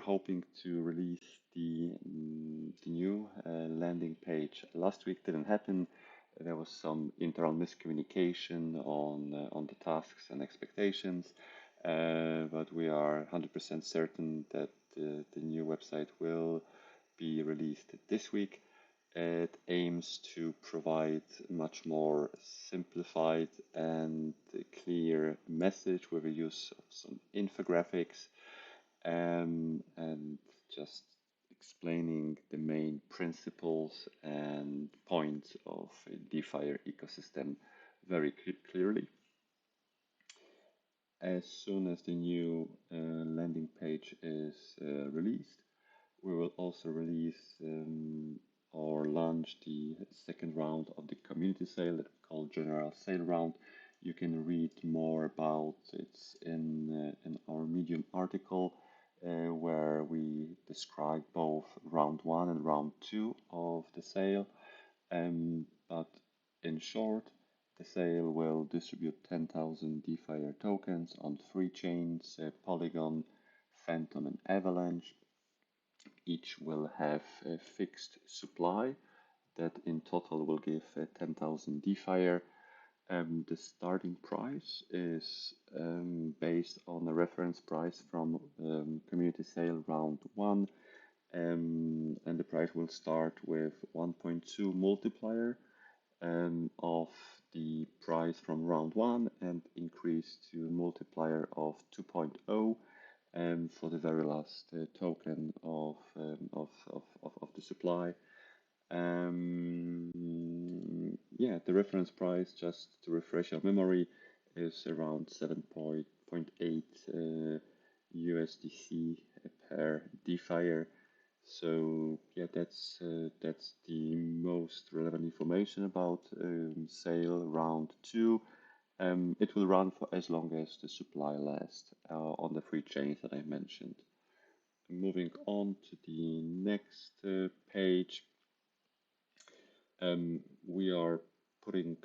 hoping to release the new landing page last week. Didn't happen. There was some internal miscommunication on the tasks and expectations, but we are 100% certain that the new website will be released this week. It aims to provide a much more simplified and clear message with the use of some infographics, and just explaining the main principles and points of a DeFIRE ecosystem very clearly. As soon as the new landing page is released, we will also release or launch the second round of the community sale that we call General Sale Round. You can read more about it in our Medium article, where we describe both round one and round two of the sale. But in short, the sale will distribute 10,000 DeFIRE tokens on three chains, Polygon, Phantom, and Avalanche. Each will have a fixed supply that in total will give 10,000 DeFIRE. The starting price is based on a reference price from community sale round one, and the price will start with 1.2 multiplier of the price from round one and increase to multiplier of 2.0 for the very last token of the supply. Yeah, the reference price, just to refresh your memory, is around 7.8 USDC per DeFIRE. So yeah, that's the most relevant information about sale round two. It will run for as long as the supply lasts on the three chains that I mentioned. Moving on to the next page, we are putting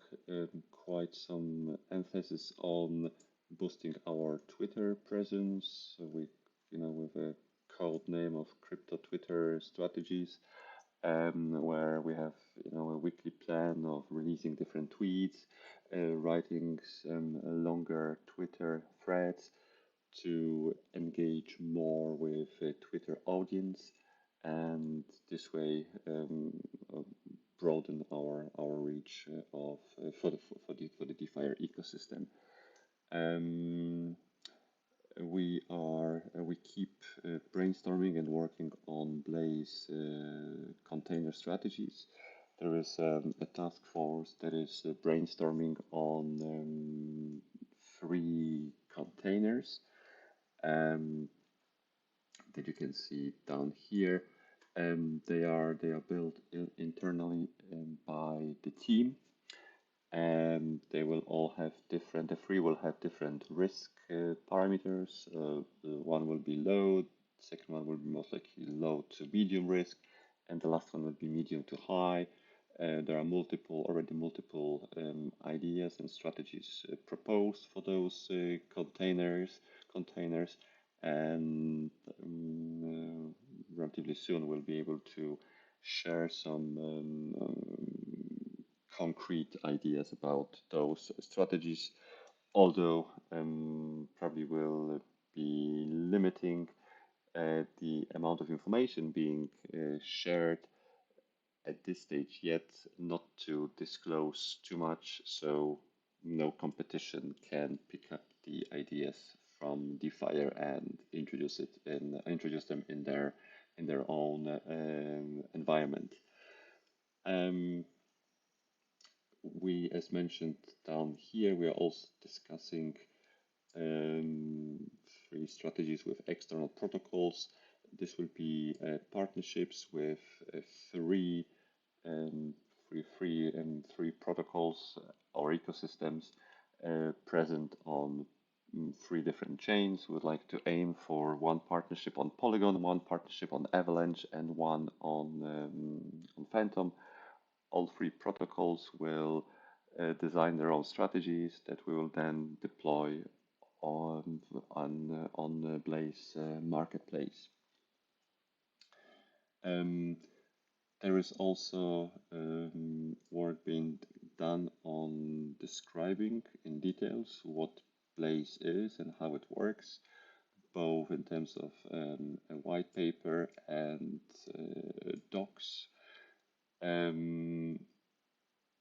quite some emphasis on boosting our Twitter presence with a code name of Crypto Twitter Strategies, where we have a weekly plan of releasing different tweets, writing some longer Twitter threads to engage more with a Twitter audience, and this way broaden our reach for the DeFi ecosystem. We keep brainstorming and working on Blaze container strategies. There is a task force that is brainstorming on three containers that you can see down here. They are built internally by the team, and they will all have different. The three will have different risk parameters. One will be low, the second one will be most likely low to medium risk, and the last one will be medium to high. There are already multiple ideas and strategies proposed for those containers, and relatively soon we'll be able to share some concrete ideas about those strategies, although probably will be limiting the amount of information being shared at this stage, yet not to disclose too much, so no competition can pick up the ideas from DeFIRE and introduce them in their own environment. We, as mentioned down here, we are also discussing three strategies with external protocols. This will be partnerships with three protocols or ecosystems present on three different chains. We'd like to aim for one partnership on Polygon, one partnership on Avalanche, and one on Phantom. All three protocols will design their own strategies that we will then deploy on the Blaze marketplace. Um, there is also work being done on describing in details what Blaze is and how it works, both in terms of a white paper and docs. Um,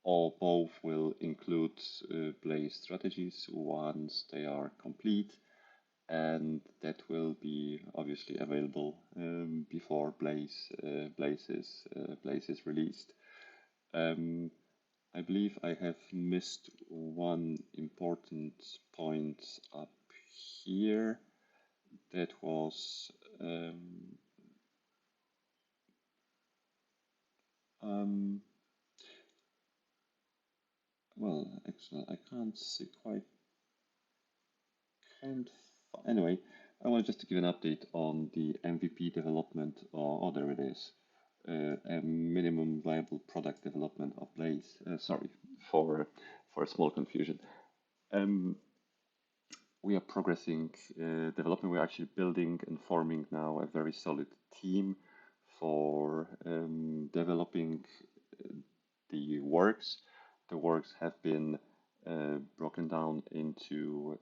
or both will include Blaze strategies once they are complete, and that will be obviously available before Blaze is released. Um, I believe I have missed one important point up here. That was um, well, actually, I can't see quite can't. Anyway, I wanted just to give an update on the MVP development. Oh, there it is. A minimum viable product development of Blaze. Sorry for a small confusion. Um, we are progressing development. We're actually building and forming now a very solid team for developing the works. The works have been broken down into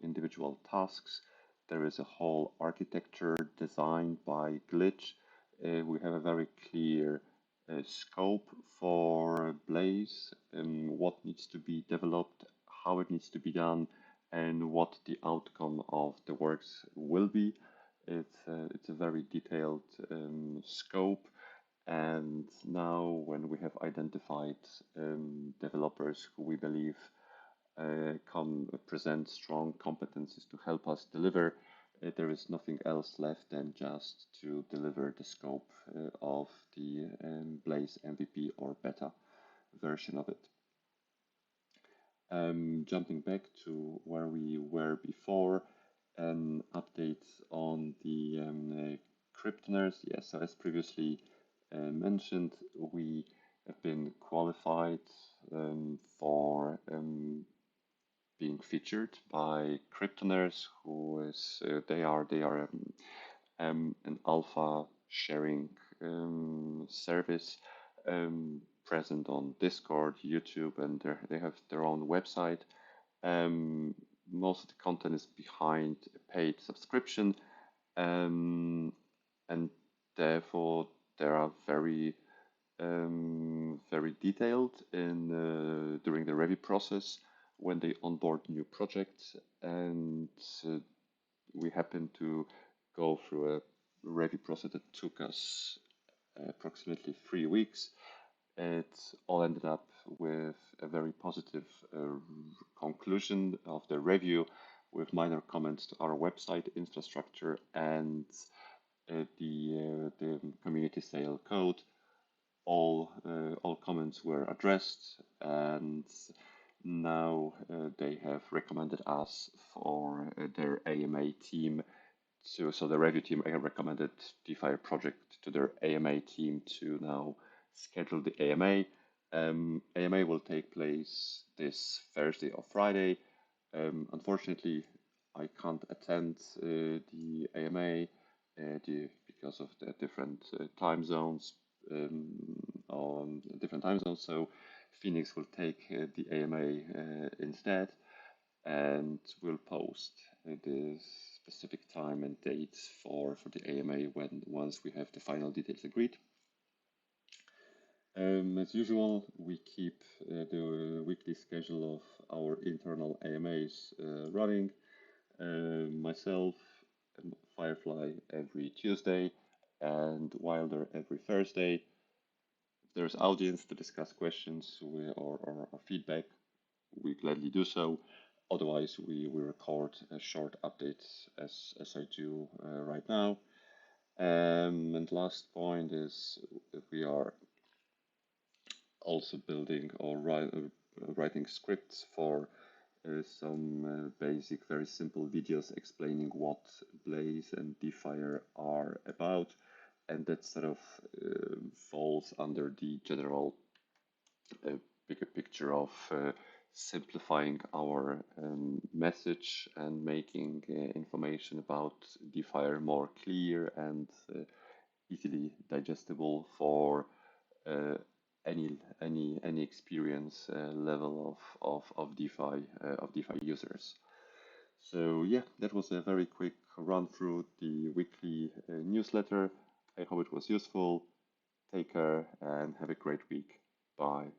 individual tasks. There is a whole architecture designed by Glitch. We have a very clear scope for Blaze, what needs to be developed, how it needs to be done, and what the outcome of the works will be. It's a very detailed scope, and now, when we have identified developers who we believe can present strong competencies to help us deliver, there is nothing else left than just to deliver the scope of the Blaze MVP or beta version of it. Jumping back to where we were before, an update on the Kryptoners. Yes, so as previously mentioned, we have been qualified for being featured by Kryptoners, who is they are an alpha sharing service present on Discord, YouTube, and they have their own website. Um, Most of the content is behind a paid subscription, and therefore they are very detailed in during the review process when they onboard new projects, and uh, we happen to go through a review process that took us approximately 3 weeks. It all ended up with a very positive conclusion of the review, with minor comments to our website infrastructure and the community sale code. All comments were addressed, and now they have recommended us for their AMA team. So the review team recommended DeFIRE project to their AMA team to now schedule the AMA. AMA will take place this Thursday or Friday. Unfortunately, I can't attend the AMA because of the different time zones on different time zones. So Phoenix will take the AMA instead, and we'll post the specific time and dates for the AMA once we have the final details agreed. As usual, we keep the weekly schedule of our internal AMAs running. Myself, Firefly every Tuesday, and Wilder every Thursday. If there's audience to discuss questions or feedback, we gladly do so. Otherwise, we record short updates as I do right now. And last point is we are also building or writing scripts for some basic, very simple videos explaining what Blaze and DeFIRE are about, and that sort of falls under the general bigger picture of simplifying our message and making information about DeFIRE more clear and easily digestible for uh, any experience level of DeFi users. So yeah, that was a very quick run through the weekly newsletter. I hope it was useful. Take care and have a great week. Bye.